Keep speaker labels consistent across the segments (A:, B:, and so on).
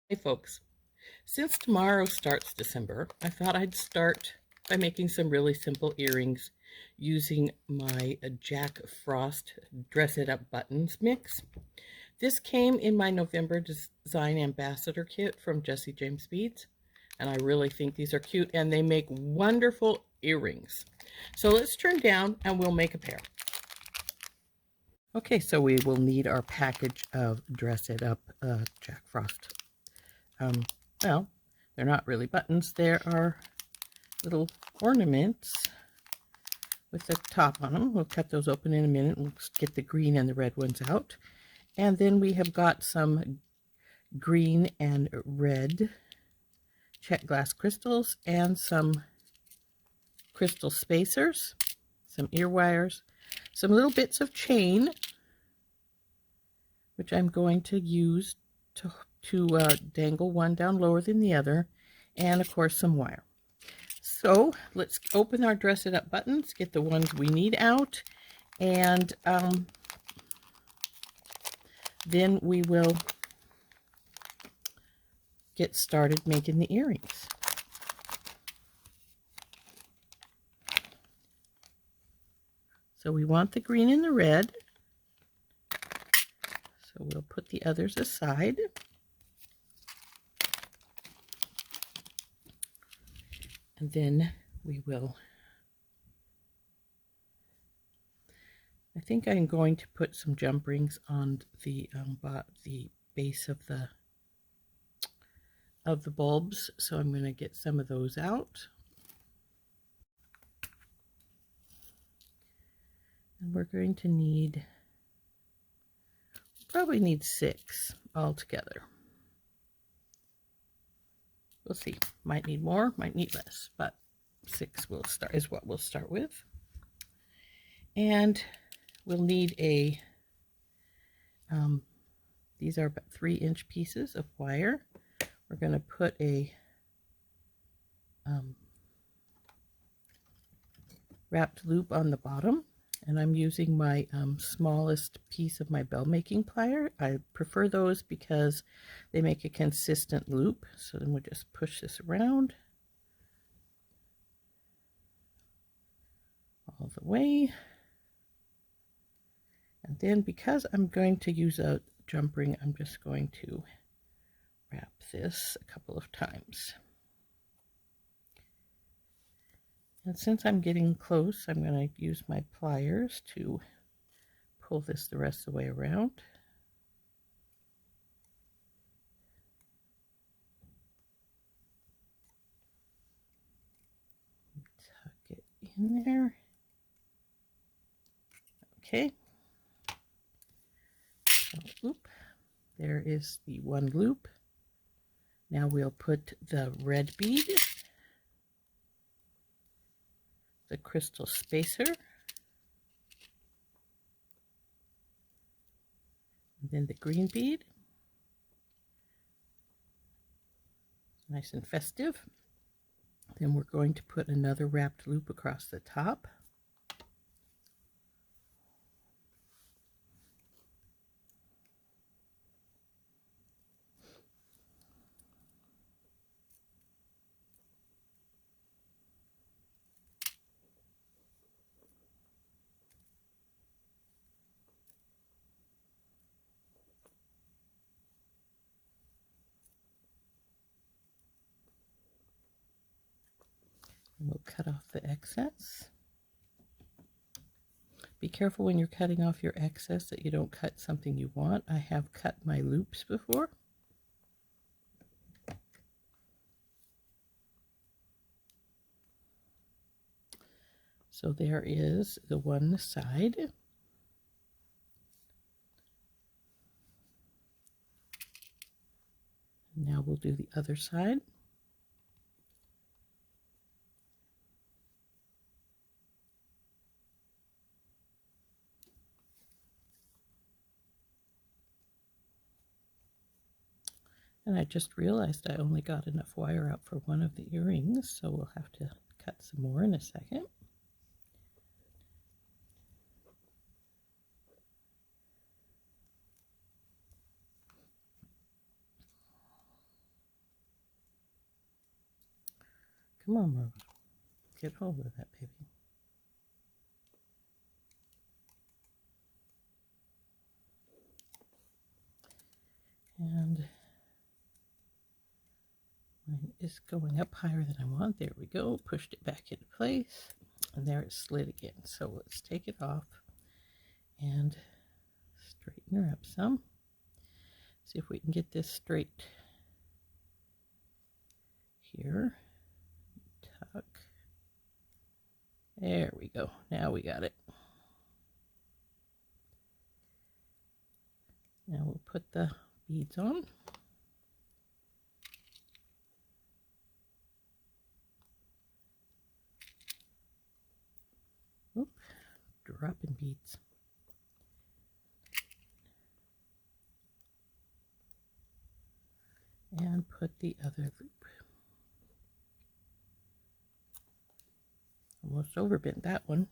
A: Hey folks, since tomorrow starts December, I thought I'd start by making some really simple earrings using my Jack Frost Dress It Up Buttons mix. This came in my November Design Ambassador kit from Jessie James Beads, and I really think these are cute and they make wonderful earrings. So let's turn down and we'll make a pair. Okay, so we will need our package of Dress It Up Jack Frost. Well, they're not really buttons. There are little ornaments with the top on them. We'll cut those open in a minute. We'll get the green and the red ones out. And then we have got some green and red check glass crystals and some crystal spacers, some ear wires, some little bits of chain, which I'm going to use to dangle one down lower than the other, and of course some wire. So let's open our Dress It Up buttons, get the ones we need out, and then we will get started making the earrings. So we want the green and the red, so we'll put the others aside. And then we will, I think I'm going to put some jump rings on the base of the bulbs, so I'm going to get some of those out. And we're going to need, probably need 6 altogether. We'll see. Might need more, might need less, but 6 is what we'll start with. And we'll need a, these are about 3-inch pieces of wire. We're going to put a wrapped loop on the bottom, and I'm using my smallest piece of my bell making plier. I prefer those because they make a consistent loop. So then we'll just push this around all the way. And then because I'm going to use a jump ring, I'm just going to wrap this a couple of times. And since I'm getting close, I'm going to use my pliers to pull this the rest of the way around. Tuck it in there. Okay. So, oop, there is the one loop. Now we'll put the red bead, the crystal spacer, and then the green bead. Nice and festive. Then we're going to put another wrapped loop across the top. And we'll cut off the excess. Be careful when you're cutting off your excess that you don't cut something you want. I have cut my loops before. So there is the one side. Now we'll do the other side. And I just realized I only got enough wire out for one of the earrings, so we'll have to cut some more in a second. Come on, Rose. Get hold of that baby. And mine is going up higher than I want. There we go. Pushed it back into place. And there it slid again. So let's take it off and straighten her up some. See if we can get this straight here. Tuck. There we go. Now we got it. Now we'll put the beads on. Oop, dropping beads. And put the other loop. Almost overbent that one.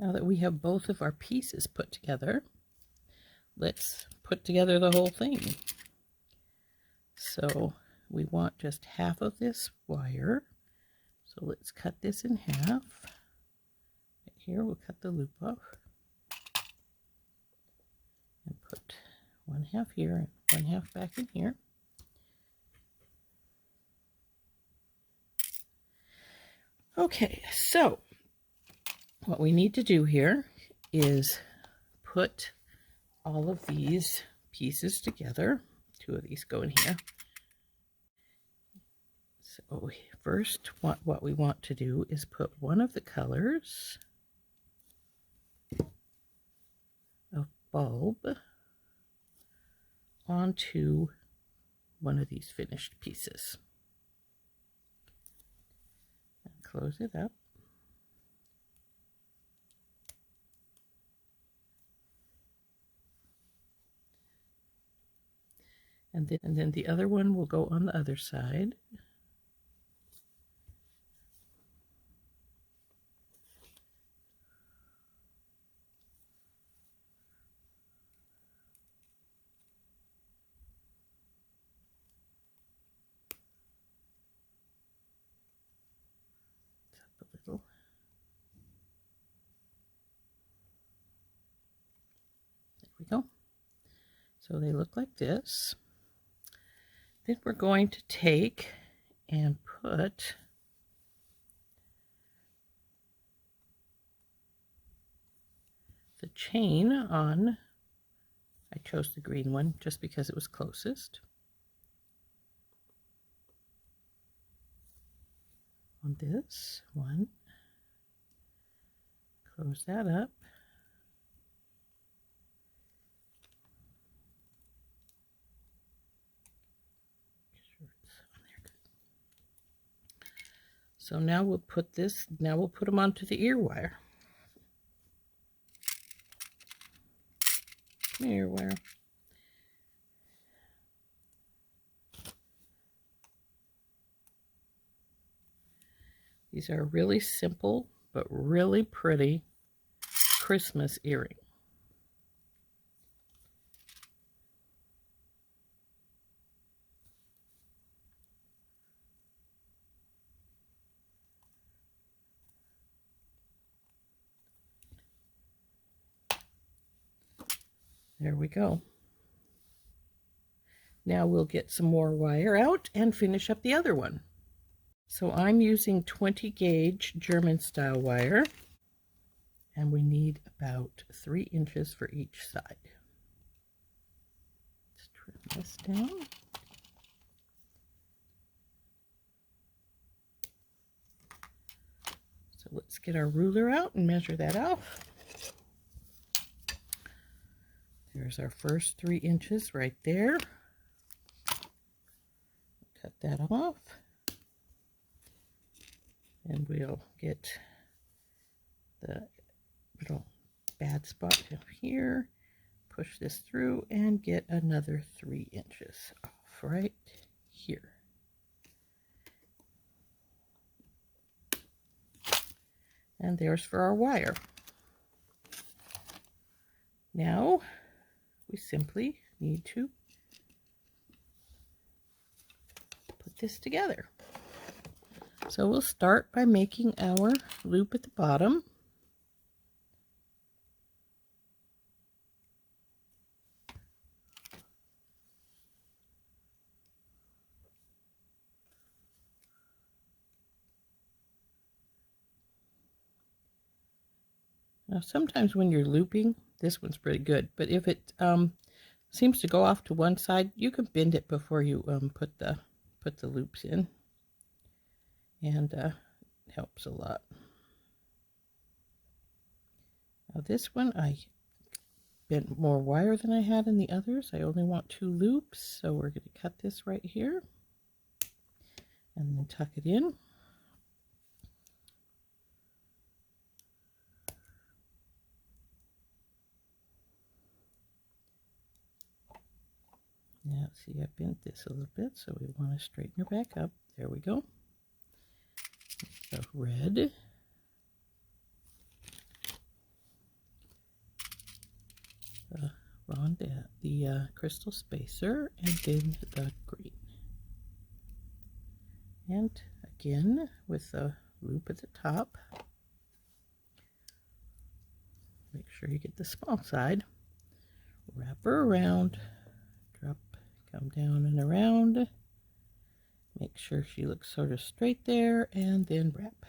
A: Now that we have both of our pieces put together, let's put together the whole thing. So we want just half of this wire. So let's cut this in half. Right here, we'll cut the loop off. And put one half here and one half back in here. Okay, so what we need to do here is put all of these pieces together. Two of these go in here. So first, what we want to do is put one of the colors of bulb onto one of these finished pieces. And close it up. And then the other one will go on the other side. Up a little. There we go. So they look like this. Then we're going to take and put the chain on. I chose the green one just because it was closest. On this one. Close that up. So now we'll put this, now we'll put them onto the ear wire. Come here, ear wire. These are really simple, but really pretty Christmas earring. There we go. Now we'll get some more wire out and finish up the other one. So I'm using 20 gauge German style wire, and we need about 3 inches for each side. Let's trim this down. So let's get our ruler out and measure that out. There's our first 3 inches right there. Cut that off. And we'll get the little bad spot up here. Push this through and get another 3 inches off right here. And there's for our wire. Now we simply need to put this together. So we'll start by making our loop at the bottom. Now sometimes when you're looping, this one's pretty good, but if it seems to go off to one side, you can bend it before you put the loops in, and it helps a lot. Now this one I bent more wire than I had in the others. I only want 2 loops, so we're going to cut this right here and then tuck it in. Now, see, I bent this a little bit, so we want to straighten her back up. There we go. The red. The rondelle, the crystal spacer, and then the green. And again, with the loop at the top, make sure you get the small side. Wrap her around. Drop, come down and around. Make sure she looks sort of straight there, and then wrap.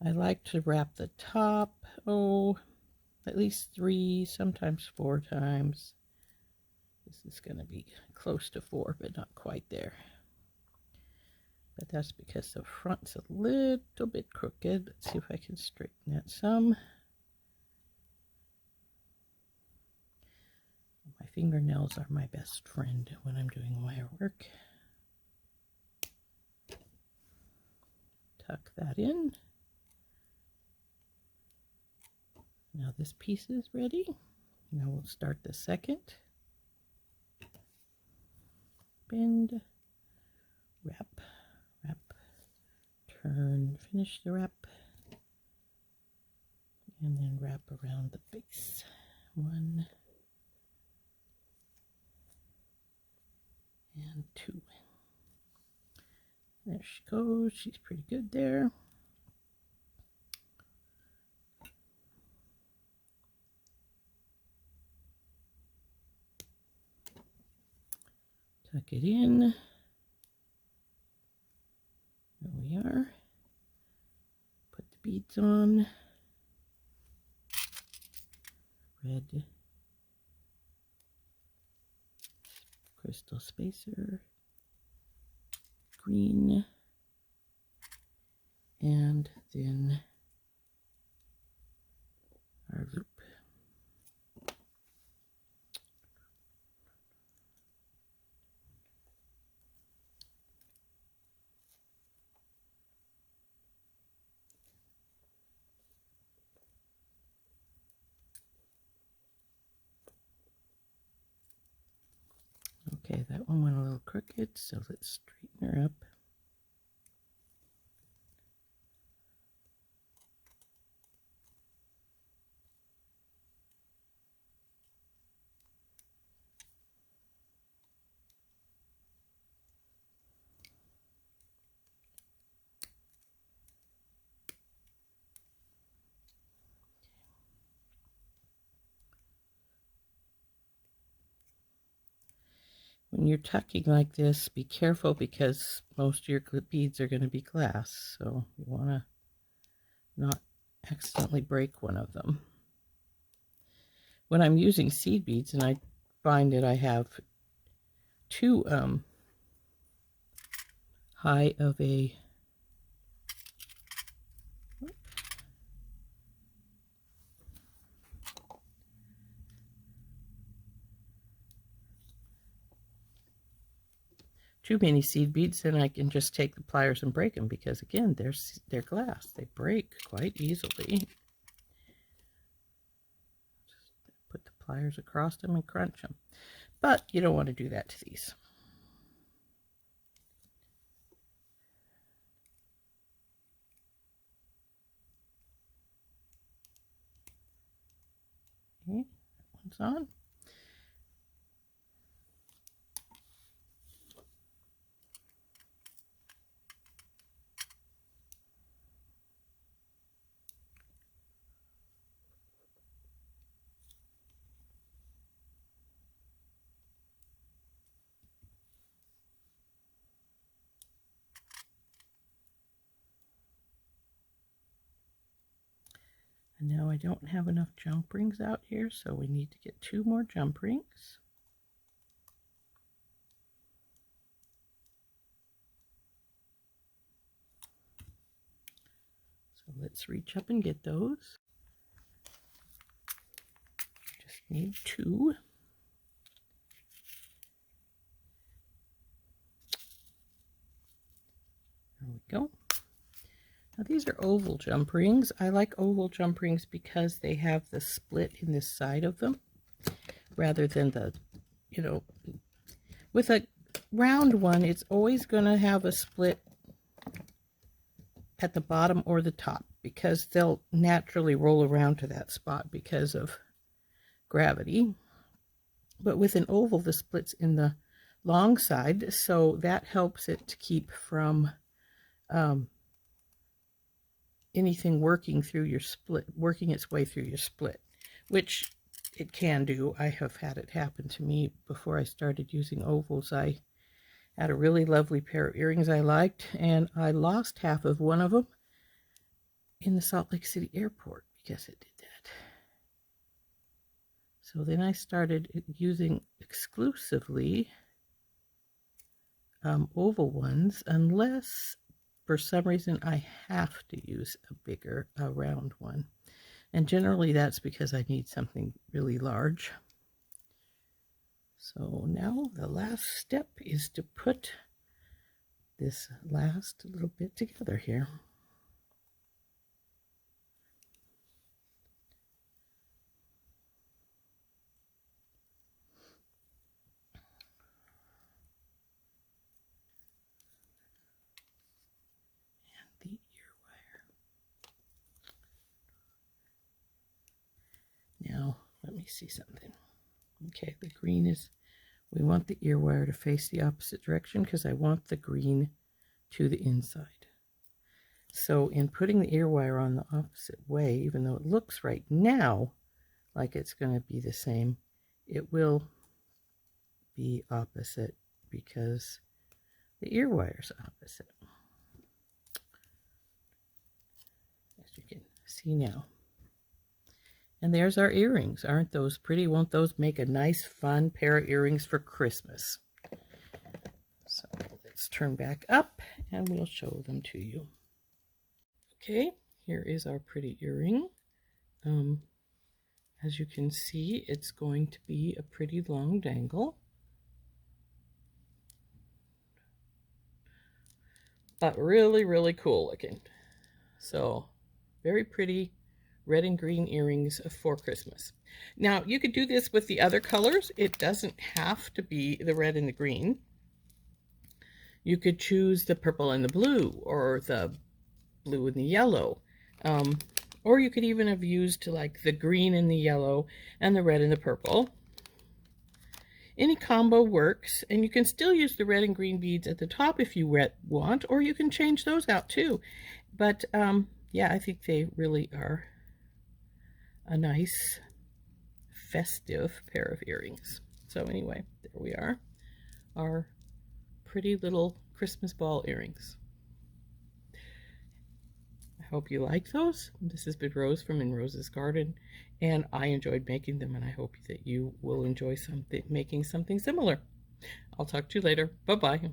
A: I like to wrap the top, at least 3, sometimes 4 times. This is going to be close to 4, but not quite there. But that's because the front's a little bit crooked. Let's see if I can straighten that some. My fingernails are my best friend when I'm doing wire work. Tuck that in. Now this piece is ready. Now we'll start the second. Bend, wrap, wrap, turn, finish the wrap, and then wrap around the base. 1 and 2. There she goes. She's pretty good there. Tuck it in. There we are. Put the beads on. Red crystal spacer, green, and then our loop. Okay, that one went a little crooked, so let's straighten her up. When you're tucking like this, be careful because most of your beads are going to be glass, so you want to not accidentally break one of them. When I'm using seed beads, and I find that I have 2 high of a too many seed beads, then I can just take the pliers and break them, because again, they're glass. They break quite easily. Just put the pliers across them and crunch them. But you don't want to do that to these. Okay, that one's on. And now I don't have enough jump rings out here, so we need to get 2 more jump rings. So let's reach up and get those. Just need 2. There we go. Now these are oval jump rings. I like oval jump rings because they have the split in this side of them, rather than the, you know, with a round one, it's always going to have a split at the bottom or the top, because they'll naturally roll around to that spot because of gravity. But with an oval, the split's in the long side, so that helps it to keep from anything working through your split, working its way through your split, which it can do. I have had it happen to me before I started using ovals. I had a really lovely pair of earrings I liked, and I lost half of one of them in the Salt Lake City airport because it did that. So then I started using exclusively oval ones, unless for some reason I have to use a round one. And generally that's because I need something really large. So now the last step is to put this last little bit together here. And the ear wire. Now let me see something. Okay, the green is, we want the ear wire to face the opposite direction because I want the green to the inside. So in putting the ear wire on the opposite way, even though it looks right now like it's going to be the same, it will be opposite because the ear wire is opposite, as you can see now. And there's our earrings. Aren't those pretty? Won't those make a nice, fun pair of earrings for Christmas? So let's turn back up and we'll show them to you. Okay, here is our pretty earring. As you can see, it's going to be a pretty long dangle, but really, really cool looking. So very pretty red and green earrings for Christmas. Now you could do this with the other colors. It doesn't have to be the red and the green. You could choose the purple and the blue, or the blue and the yellow. Or you could even have used like the green and the yellow and the red and the purple. Any combo works, and you can still use the red and green beads at the top if you want, or you can change those out too. But yeah, I think they really are a nice festive pair of earrings. So anyway, there we are, our pretty little Christmas ball earrings. I hope you like those. This has been Rose from In Rose's Garden, and I enjoyed making them, and I hope that you will enjoy making something similar. I'll talk to you later. Bye-bye.